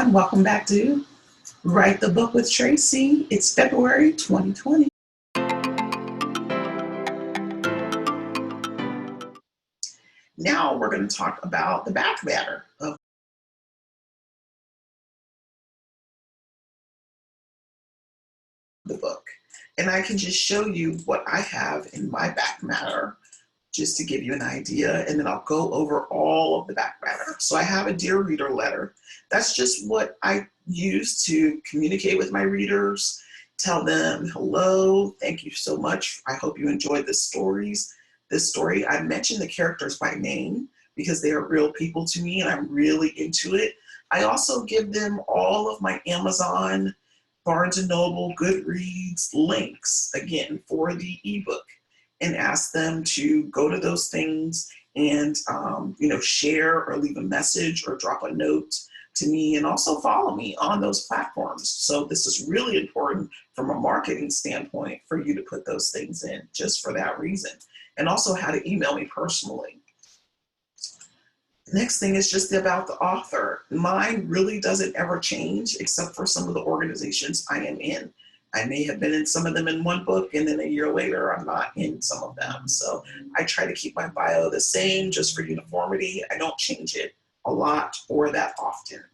everyone. Welcome back to Write the Book with Tracee. It's February 2020. Now we're going to talk about the back matter of the book. And I can just show you what I have in my back matter just to give you an idea, and then I'll go over all of the back matter. So I have a Dear Reader letter. That's just what I use to communicate with my readers, tell them, hello, thank you so much. I hope you enjoyed this story. I mention the characters by name because they are real people to me and I'm really into it. I also give them all of my Amazon, Barnes & Noble, Goodreads links, again, for the ebook, and ask them to go to those things and share or leave a message or drop a note to me, and also follow me on those platforms. So this is really important from a marketing standpoint for you to put those things in just for that reason, and also how to email me personally. Next thing is just about the author. Mine really doesn't ever change except for some of the organizations I am in. I may have been in some of them in one book and then a year later I'm not in some of them. So I try to keep my bio the same just for uniformity. I don't change it a lot or that often.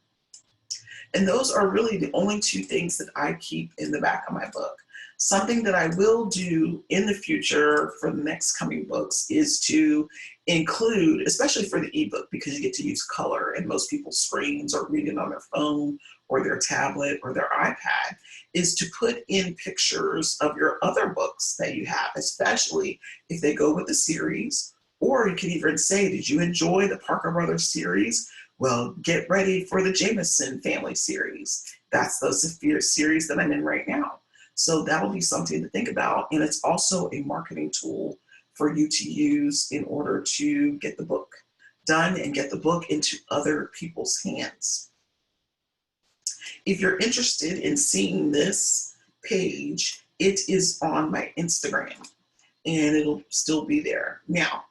And those are really the only two things that I keep in the back of my book. Something that I will do in the future for the next coming books is to include, especially for the ebook, because you get to use color and most people's screens are reading on their phone or their tablet or their iPad, is to put in pictures of your other books that you have, especially if they go with the series. Or you can even say, did you enjoy the Parker Brothers series? Well, get ready for the Jameson family series. That's the series that I'm in right now. So that'll be something to think about. And it's also a marketing tool for you to use in order to get the book done and get the book into other people's hands. If you're interested in seeing this page, it is on my Instagram and it'll still be there. Now,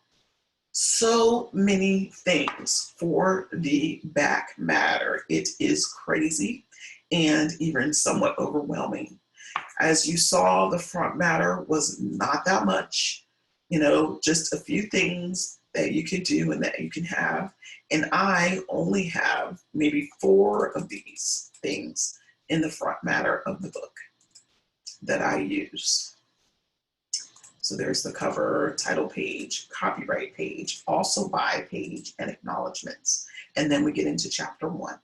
so many things for the back matter. It is crazy and even somewhat overwhelming. As you saw, the front matter was not that much, just a few things that you can do and that you can have. And I only have maybe 4 of these things in the front matter of the book that I use. So there's the cover, title page, copyright page, also by page, and acknowledgements. And then we get into chapter 1.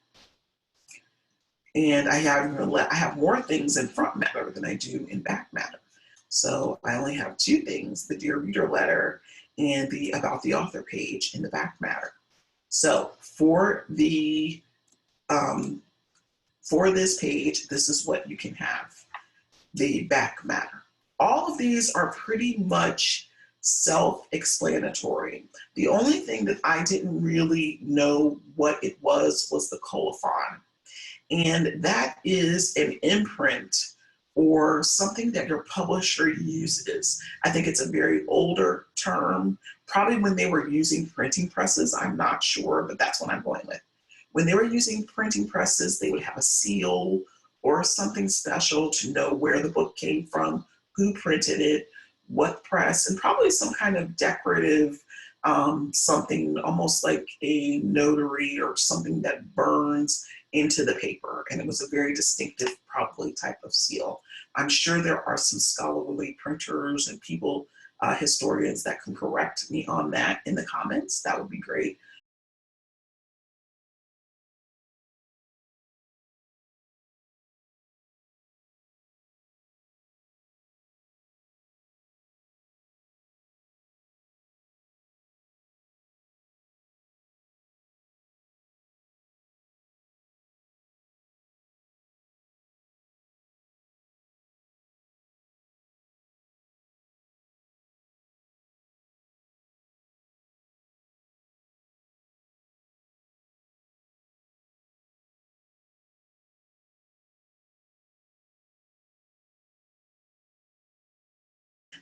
And I have more things in front matter than I do in back matter. So I only have 2 things, the Dear Reader letter and the About the Author page in the back matter. So for this page, this is what you can have, the back matter. All of these are pretty much self-explanatory. The only thing that I didn't really know what it was the colophon. And that is an imprint or something that your publisher uses. I think it's a very older term, probably when they were using printing presses. I'm not sure, but that's what I'm going with. When they were using printing presses, they would have a seal or something special to know where the book came from, who printed it, what press, and probably some kind of decorative something almost like a notary or something that burns into the paper. And it was a very distinctive, probably, type of seal. I'm sure there are some scholarly printers and people, historians, that can correct me on that in the comments. That would be great.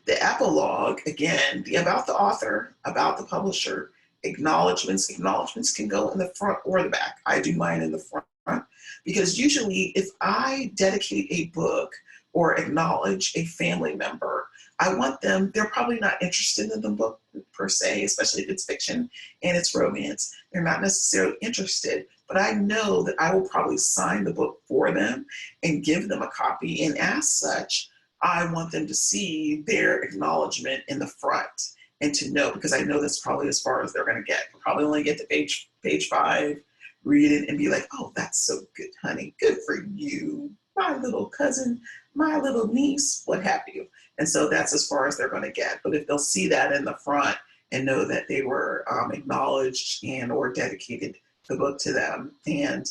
The epilogue, again, the about the author, about the publisher, acknowledgements. Acknowledgements can go in the front or the back. I do mine in the front. Because usually if I dedicate a book or acknowledge a family member, I want them, they're probably not interested in the book per se, especially if it's fiction and it's romance. They're not necessarily interested, but I know that I will probably sign the book for them and give them a copy. And as such, I want them to see their acknowledgement in the front and to know, because I know that's probably as far as they're going to get. They'll probably only get to page 5, read it and be like, oh, that's so good, honey. Good for you, my little cousin, my little niece, what have you. And so that's as far as they're going to get. But if they'll see that in the front and know that they were acknowledged and or dedicated the book to them, and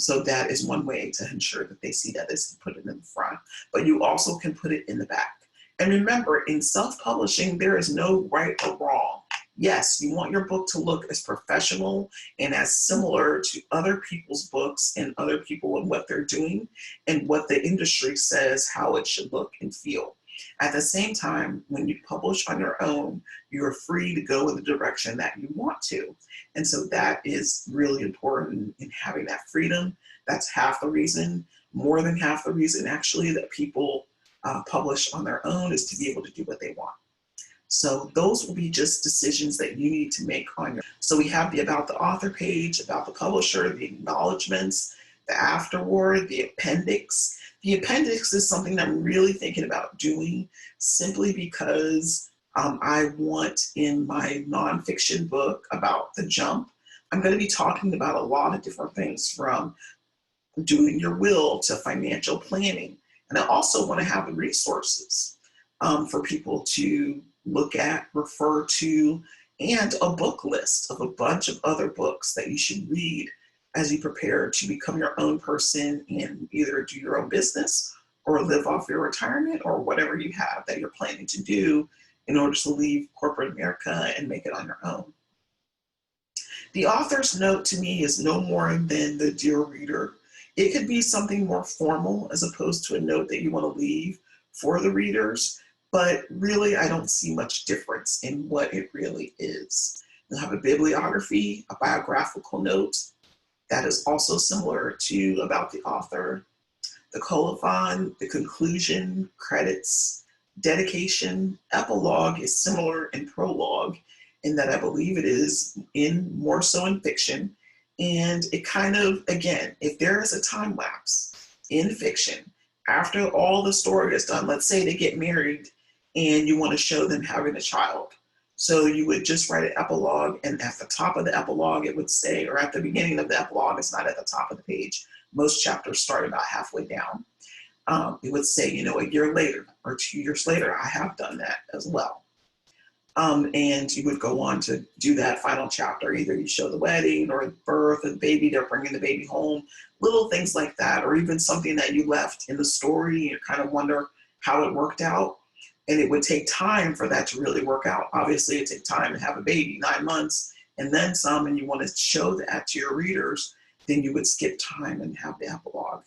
so that is one way to ensure that they see that is put it in the front. But you also can put it in the back. And remember, in self-publishing, there is no right or wrong. Yes, you want your book to look as professional and as similar to other people's books and other people and what they're doing and what the industry says how it should look and feel. At the same time, when you publish on your own, you're free to go in the direction that you want to. And so that is really important in having that freedom. That's half the reason, more than half the reason actually, that people publish on their own is to be able to do what they want. So those will be just decisions that you need to make on your. So we have the about the author page, about the publisher, the acknowledgements, the afterword, the appendix. The appendix is something that I'm really thinking about doing simply because I want in my nonfiction book about the jump, I'm going to be talking about a lot of different things from doing your will to financial planning. And I also want to have the resources for people to look at, refer to, and a book list of a bunch of other books that you should read as you prepare to become your own person and either do your own business or live off your retirement or whatever you have that you're planning to do in order to leave corporate America and make it on your own. The author's note to me is no more than the dear reader. It could be something more formal as opposed to a note that you want to leave for the readers, but really I don't see much difference in what it really is. You'll have a bibliography, a biographical note that is also similar to about the author, the colophon, the conclusion, credits, dedication, epilogue is similar in prologue in that I believe it is in more so in fiction. And it kind of, again, if there is a time lapse in fiction, after all the story is done, let's say they get married and you want to show them having a child. So you would just write an epilogue, and at the top of the epilogue, it would say, or at the beginning of the epilogue, it's not at the top of the page. Most chapters start about halfway down. It would say, you know, a year later or 2 years later, I have done that as well. And you would go on to do that final chapter. Either you show the wedding or the birth of the baby, they're bringing the baby home, little things like that, or even something that you left in the story and you kind of wonder how it worked out. And it would take time for that to really work out. Obviously, it takes time to have a baby, 9 months, and then some, and you want to show that to your readers, then you would skip time and have the epilogue.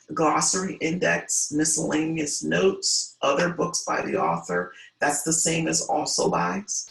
The glossary, index, miscellaneous notes, other books by the author. That's the same as also buys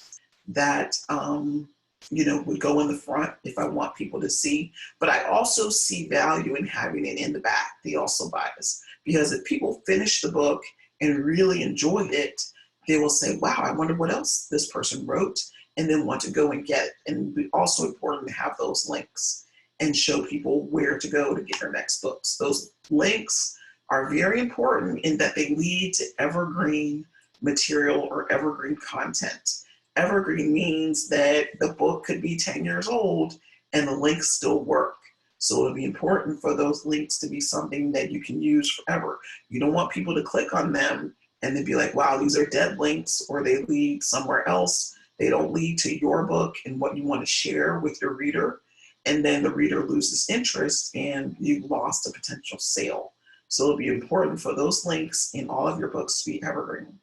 that, you know, would go in the front if I want people to see. But I also see value in having it in the back, the also buys, because if people finish the book and really enjoy it, they will say, wow, I wonder what else this person wrote, and then want to go and get it. And it'd be also important to have those links and show people where to go to get their next books. Those links are very important in that they lead to evergreen material or evergreen content. Evergreen means that the book could be 10 years old and the links still work. So it'll be important for those links to be something that you can use forever. You don't want people to click on them and then be like, wow, these are dead links, or they lead somewhere else. They don't lead to your book and what you want to share with your reader. And then the reader loses interest and you've lost a potential sale. So it'll be important for those links in all of your books to be evergreen.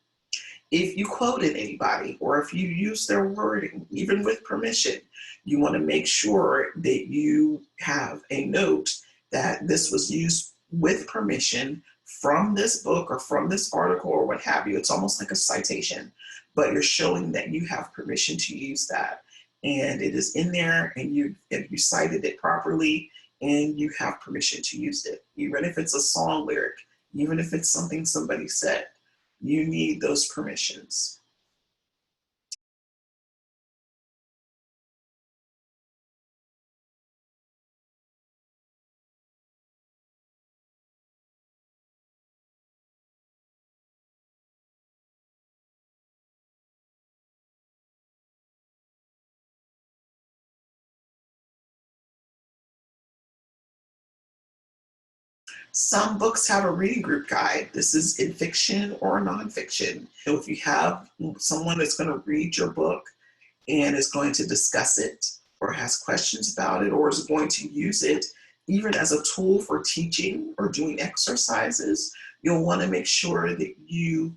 If you quoted anybody or if you use their wording, even with permission, you want to make sure that you have a note that this was used with permission from this book or from this article or what have you. It's almost like a citation, but you're showing that you have permission to use that. And it is in there, and you cited it properly, and you have permission to use it. Even if it's a song lyric, even if it's something somebody said, you need those permissions. Some books have a reading group guide. This is in fiction or nonfiction. So if you have someone that's going to read your book and is going to discuss it or has questions about it or is going to use it even as a tool for teaching or doing exercises, you'll want to make sure that you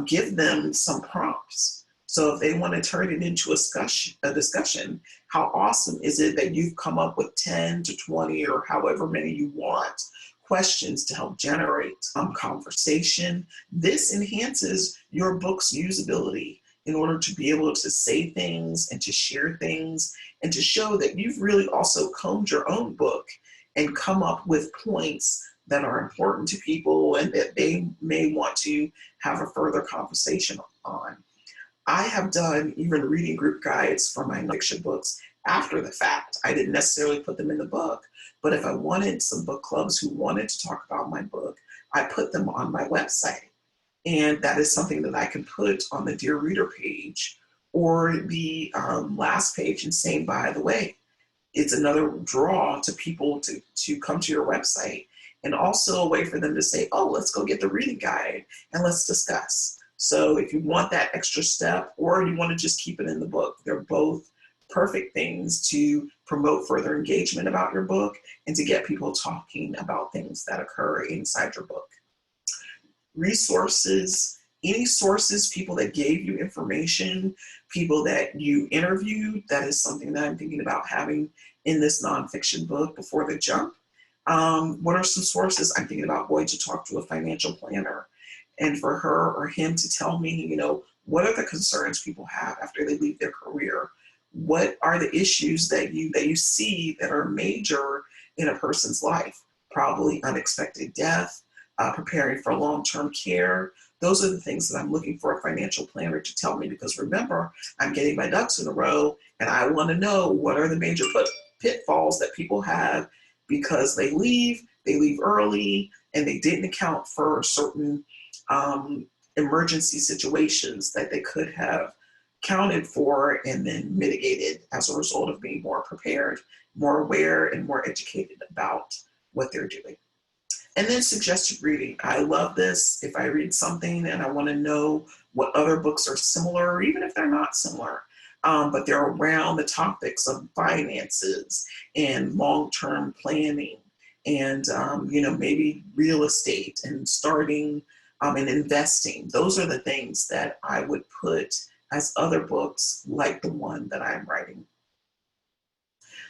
give them some prompts. So if they want to turn it into a discussion, how awesome is it that you've come up with 10 to 20 or however many you want questions to help generate conversation. This enhances your book's usability in order to be able to say things and to share things and to show that you've really also combed your own book and come up with points that are important to people and that they may want to have a further conversation on. I have done even reading group guides for my nonfiction books after the fact. I didn't necessarily put them in the book, but if I wanted some book clubs who wanted to talk about my book, I put them on my website. And that is something that I can put on the Dear Reader page or the last page and say, by the way, it's another draw to people to come to your website and also a way for them to say, oh, let's go get the reading guide and let's discuss. So if you want that extra step or you want to just keep it in the book, they're both perfect things to promote further engagement about your book and to get people talking about things that occur inside your book. Resources, any sources, people that gave you information, people that you interviewed, that is something that I'm thinking about having in this nonfiction book before the jump. What are some sources? I'm thinking about going to talk to a financial planner and for her or him to tell me, you know, what are the concerns people have after they leave their career? What are the issues that you see that are major in a person's life? Probably unexpected death, preparing for long-term care. Those are the things that I'm looking for a financial planner to tell me, because remember, I'm getting my ducks in a row and I want to know what are the major pitfalls that people have because they leave early and they didn't account for certain emergency situations that they could have counted for and then mitigated as a result of being more prepared, more aware, and more educated about what they're doing. And then suggested reading. I love this. If I read something and I want to know what other books are similar, or even if they're not similar, but they're around the topics of finances and long-term planning and, you know, maybe real estate and starting and investing. Those are the things that I would put as other books like the one that I'm writing.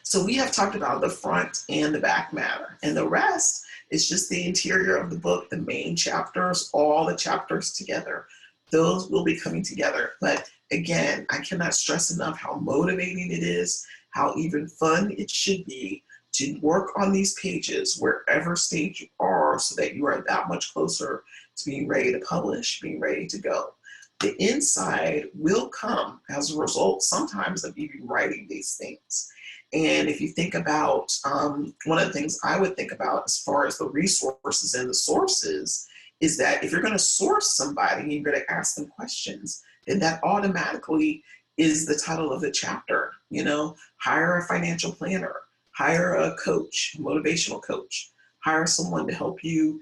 So we have talked about the front and the back matter, and the rest is just the interior of the book, the main chapters, all the chapters together. Those will be coming together. But again, I cannot stress enough how motivating it is, how even fun it should be to work on these pages wherever stage you are so that you are that much closer to being ready to publish, being ready to go. The inside will come as a result sometimes of you writing these things. And if you think about, one of the things I would think about as far as the resources and the sources is that if you're going to source somebody and you're going to ask them questions, then that automatically is the title of the chapter. You know, hire a financial planner, hire a coach, motivational coach, hire someone to help you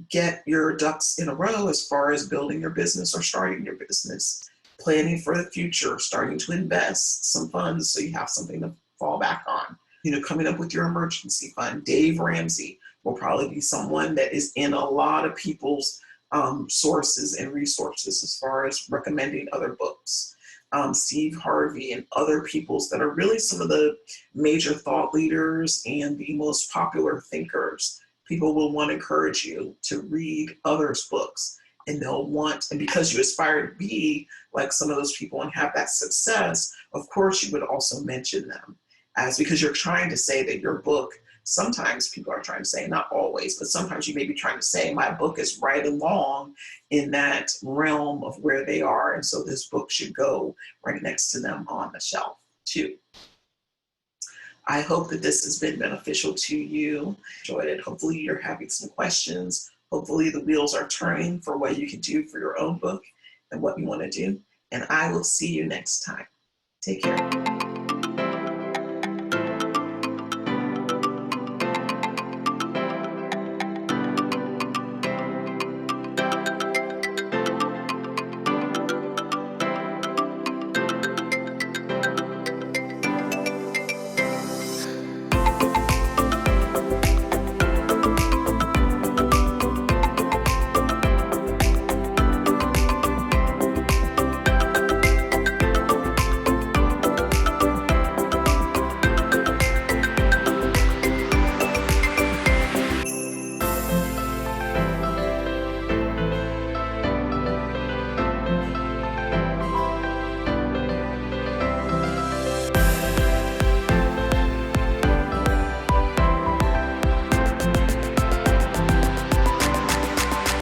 get your ducks in a row as far as building your business or starting your business, planning for the future, starting to invest some funds so you have something to fall back on, you know, coming up with your emergency fund. Dave Ramsey will probably be someone that is in a lot of people's sources and resources as far as recommending other books. Steve Harvey and other peoples that are really some of the major thought leaders and the most popular thinkers. People will want to encourage you to read others' books, and they'll want, and because you aspire to be like some of those people and have that success, of course you would also mention them, as because you're trying to say that your book sometimes people are trying to say, not always, but sometimes you may be trying to say, my book is right along in that realm of where they are, and so this book should go right next to them on the shelf too. I hope that this has been beneficial to you. Enjoyed it. Hopefully you're having some questions. Hopefully the wheels are turning for what you can do for your own book and what you want to do. And I will see you next time. Take care.